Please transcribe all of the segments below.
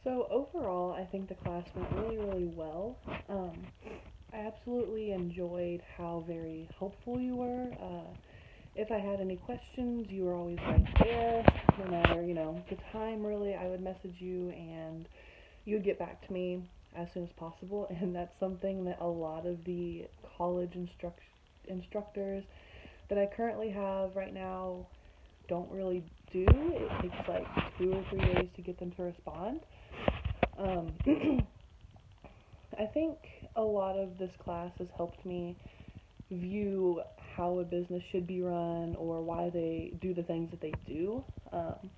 So overall, I think the class went really, really well. Um, I absolutely enjoyed how very helpful you were. If I had any questions, you were always right there. No matter, the time really, I would message you and you would get back to me as soon as possible. And that's something that a lot of the college instructors that I currently have right now don't really do. It takes like 2 or 3 days to get them to respond. Um, I think a lot of this class has helped me view how a business should be run or why they do the things that they do. Um,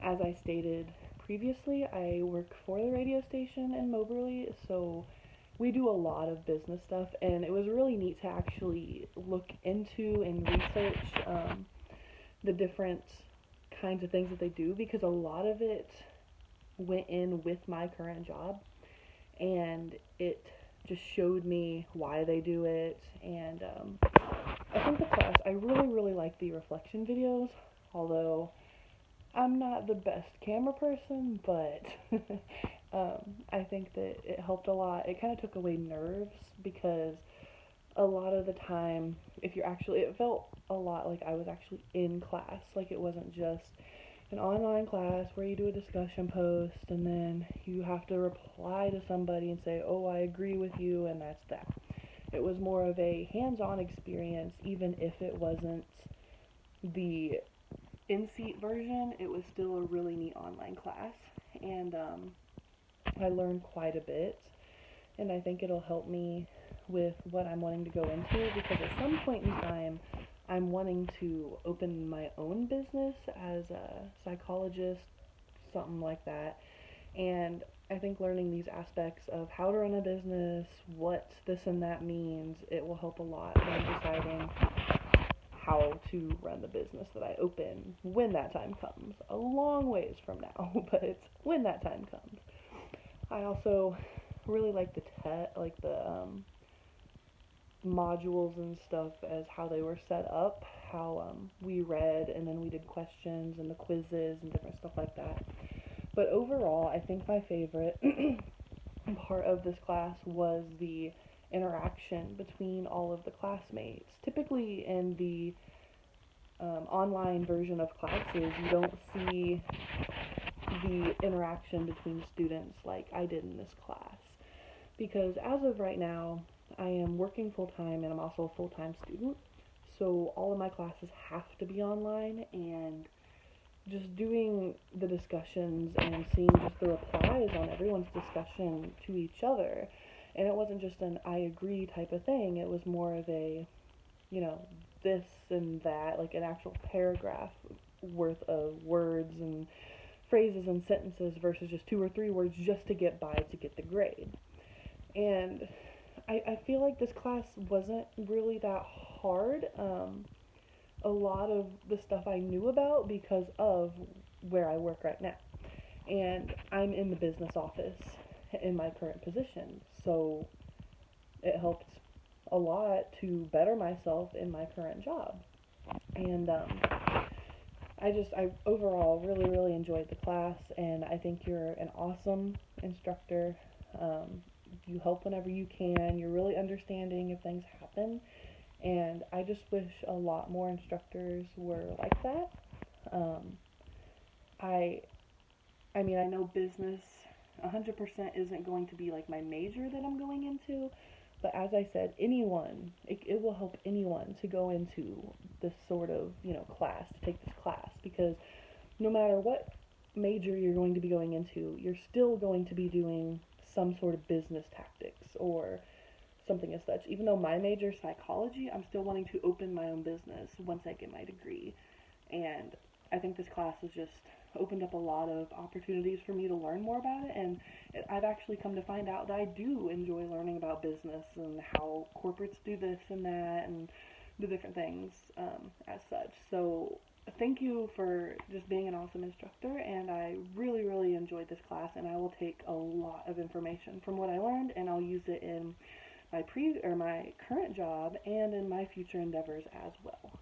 as I stated previously, I work for the radio station in Moberly, so we do a lot of business stuff, and it was really neat to actually look into and research the different kinds of things that they do because a lot of it went in with my current job and it just showed me why they do it. And I think the class, I really, really like the reflection videos, although I'm not the best camera person, but I think that it helped a lot. It kind of took away nerves because a lot of the time, if you're actually, it felt a lot like I was actually in class. Like it wasn't just an online class where you do a discussion post and then you have to reply to somebody and say, oh, I agree with you, and that's that. It was more of a hands on experience, even if it wasn't the in seat version, it was still a really neat online class. And I learned quite a bit, and I think it'll help me with what I'm wanting to go into because at some point in time, I'm wanting to open my own business as a psychologist, something like that. And I think learning these aspects of how to run a business, what this and that means, it will help a lot when deciding how to run the business that I open when that time comes. A long ways from now, but it's when that time comes. I also really like the modules and stuff as how they were set up, how we read and then we did questions and the quizzes and different stuff like that. But overall, I think my favorite part of this class was the interaction between all of the classmates. Typically, in the online version of classes, you don't see the interaction between students like I did in this class. Because as of right now, I am working full time and I'm also a full time student. So all of my classes have to be online, and just doing the discussions and seeing just the replies on everyone's discussion to each other. And it wasn't just an I agree type of thing, it was more of a, you know, this and that, like an actual paragraph worth of words and phrases and sentences versus just 2 or 3 words just to get by to get the grade. And I feel like this class wasn't really that hard. A lot of the stuff I knew about because of where I work right now. And I'm in the business office in my current position. So it helped a lot to better myself in my current job. And I overall really, really enjoyed the class, and I think you're an awesome instructor. You help whenever you can. You're really understanding if things happen, and I just wish a lot more instructors were like that. Um, I I mean, I know business 100% isn't going to be like my major that I'm going into, but as I said, it will help anyone to go into this sort of, class, to take this class, because no matter what major you're going to be going into, you're still going to be doing some sort of business tactics or something as such. Even though my major is psychology, I'm still wanting to open my own business once I get my degree. And I think this class has just opened up a lot of opportunities for me to learn more about it. And I've actually come to find out that I do enjoy learning about business and how corporates do this and that and the different things as such. So thank you for just being an awesome instructor, and I really, really enjoyed this class, and I will take a lot of information from what I learned, and I'll use it in my current job and in my future endeavors as well.